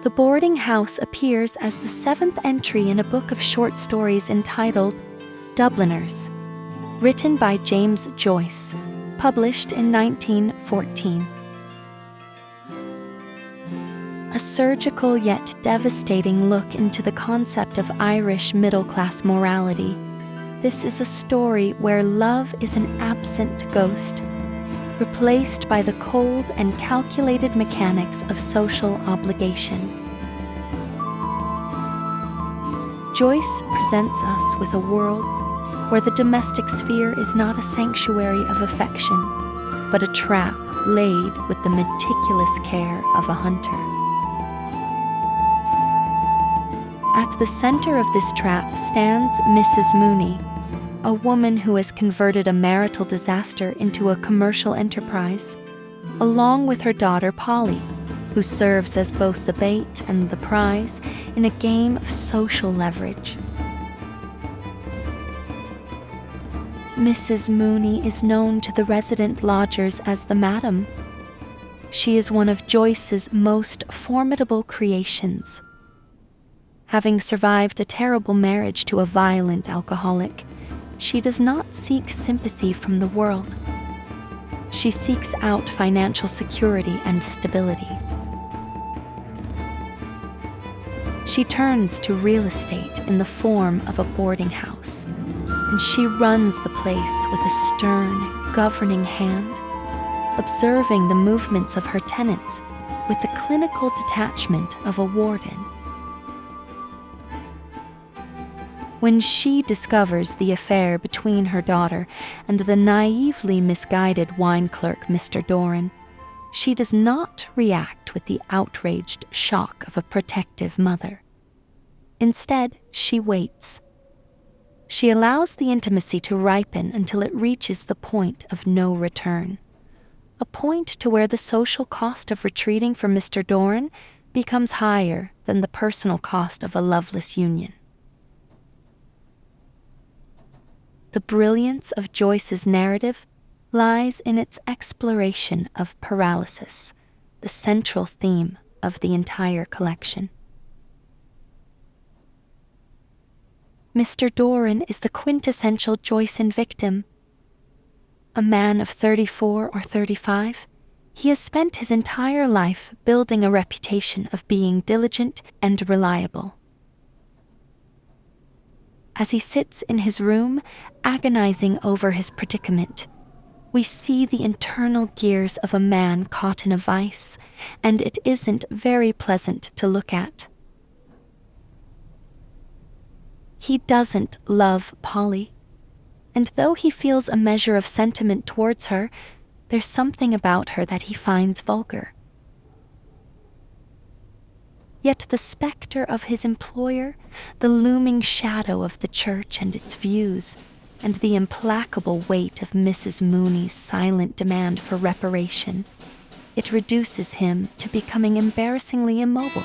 The boarding house appears as the 7th entry in a book of short stories entitled Dubliners, written by James Joyce, published in 1914. A surgical yet devastating look into the concept of Irish middle-class morality. This is a story where love is an absent ghost, replaced by the cold and calculated mechanics of social obligation. Joyce presents us with a world where the domestic sphere is not a sanctuary of affection, but a trap laid with the meticulous care of a hunter. At the center of this trap stands Mrs. Mooney, a woman who has converted a marital disaster into a commercial enterprise, along with her daughter Polly, who serves as both the bait and the prize in a game of social leverage. Mrs. Mooney is known to the resident lodgers as the Madam. She is one of Joyce's most formidable creations. Having survived a terrible marriage to a violent alcoholic, she does not seek sympathy from the world. She seeks out financial security and stability. She turns to real estate in the form of a boarding house, and she runs the place with a stern, governing hand, observing the movements of her tenants with the clinical detachment of a warden. When she discovers the affair between her daughter and the naively misguided wine clerk, Mr. Doran, she does not react with the outraged shock of a protective mother. Instead, she waits. She allows the intimacy to ripen until it reaches the point of no return, a point to where the social cost of retreating from Mr. Doran becomes higher than the personal cost of a loveless union. The brilliance of Joyce's narrative lies in its exploration of paralysis, the central theme of the entire collection. Mr. Doran is the quintessential Joycean victim. A man of 34 or 35, he has spent his entire life building a reputation of being diligent and reliable. As he sits in his room, agonizing over his predicament, we see the internal gears of a man caught in a vice, and it isn't very pleasant to look at. He doesn't love Polly, and though he feels a measure of sentiment towards her, there's something about her that he finds vulgar. Yet the specter of his employer, the looming shadow of the church and its views, and the implacable weight of Mrs. Mooney's silent demand for reparation, it reduces him to becoming embarrassingly immobile.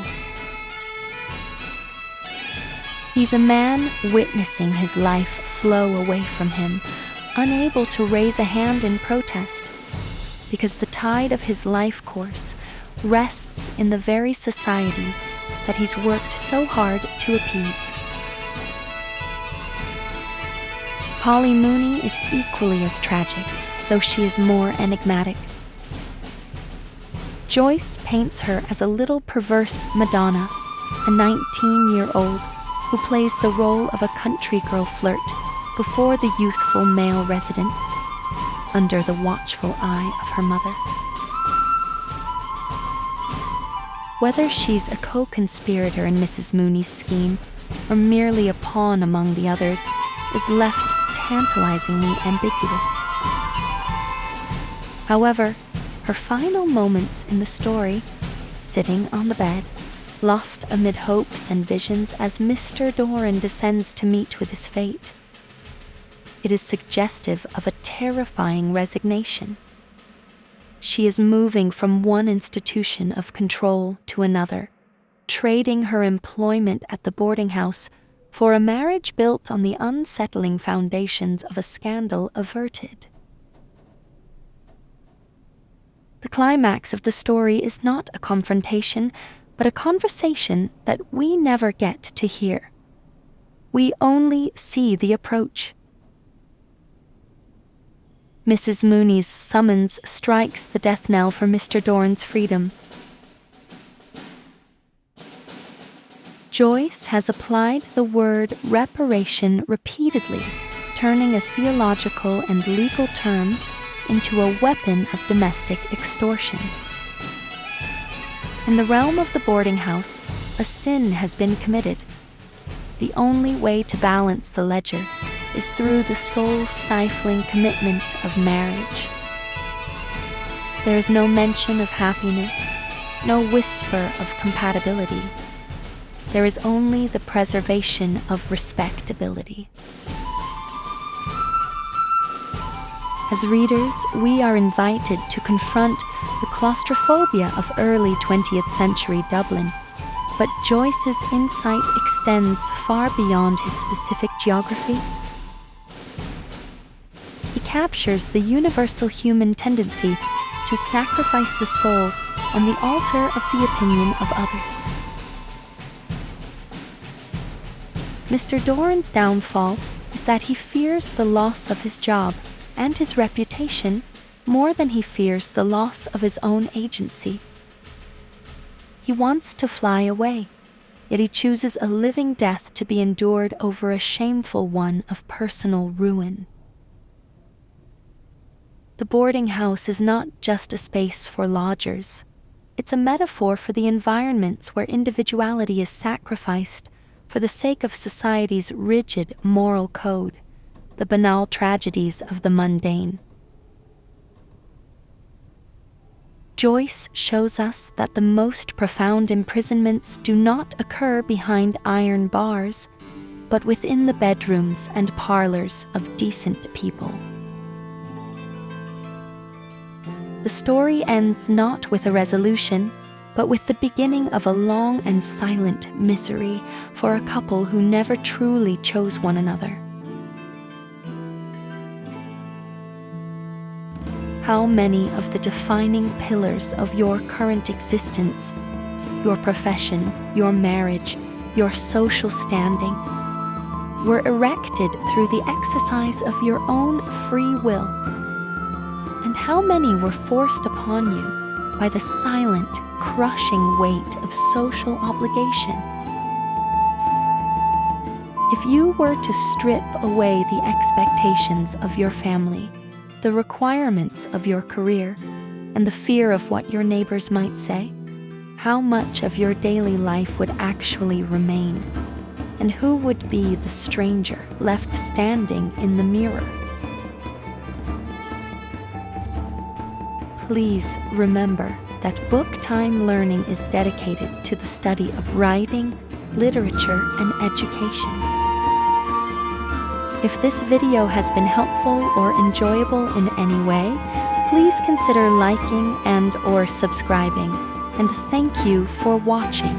He's a man witnessing his life flow away from him, unable to raise a hand in protest, because the tide of his life course rests in the very society that he's worked so hard to appease. Polly Mooney is equally as tragic, though she is more enigmatic. Joyce paints her as a little perverse Madonna, a 19-year-old who plays the role of a country girl flirt before the youthful male residents, under the watchful eye of her mother. Whether she's a co-conspirator in Mrs. Mooney's scheme or merely a pawn among the others is left tantalizingly ambiguous. However, her final moments in the story, sitting on the bed, lost amid hopes and visions as Mr. Doran descends to meet with his fate. It is suggestive of a terrifying resignation. She is moving from one institution of control to another, trading her employment at the boarding house for a marriage built on the unsettling foundations of a scandal averted. The The climax of the story is not a confrontation, but a conversation that we never get to hear. We only see the approach. Mrs. Mooney's summons strikes the death knell for Mr. Doran's freedom. Joyce has applied the word reparation repeatedly, turning a theological and legal term into a weapon of domestic extortion. In the realm of the boarding house, a sin has been committed. The only way to balance the ledger is through the soul-stifling commitment of marriage. There is no mention of happiness, no whisper of compatibility. There is only the preservation of respectability. As readers, we are invited to confront the claustrophobia of early 20th century Dublin, but Joyce's insight extends far beyond his specific geography. He captures the universal human tendency to sacrifice the soul on the altar of the opinion of others. Mr. Doran's downfall is that he fears the loss of his job and his reputation more than he fears the loss of his own agency. He wants to fly away, yet he chooses a living death to be endured over a shameful one of personal ruin. The boarding house is not just a space for lodgers. It's a metaphor for the environments where individuality is sacrificed for the sake of society's rigid moral code, the banal tragedies of the mundane. Joyce shows us that the most profound imprisonments do not occur behind iron bars, but within the bedrooms and parlors of decent people. The story ends not with a resolution, but with the beginning of a long and silent misery for a couple who never truly chose one another. How many of the defining pillars of your current existence, your profession, your marriage, your social standing, were erected through the exercise of your own free will? And how many were forced upon you by the silent, crushing weight of social obligation? If you were to strip away the expectations of your family, the requirements of your career, and the fear of what your neighbors might say, how much of your daily life would actually remain? And who would be the stranger left standing in the mirror? Please remember that book time learning is dedicated to the study of writing, literature, and education. If this video has been helpful or enjoyable in any way, please consider liking and/or subscribing, and thank you for watching.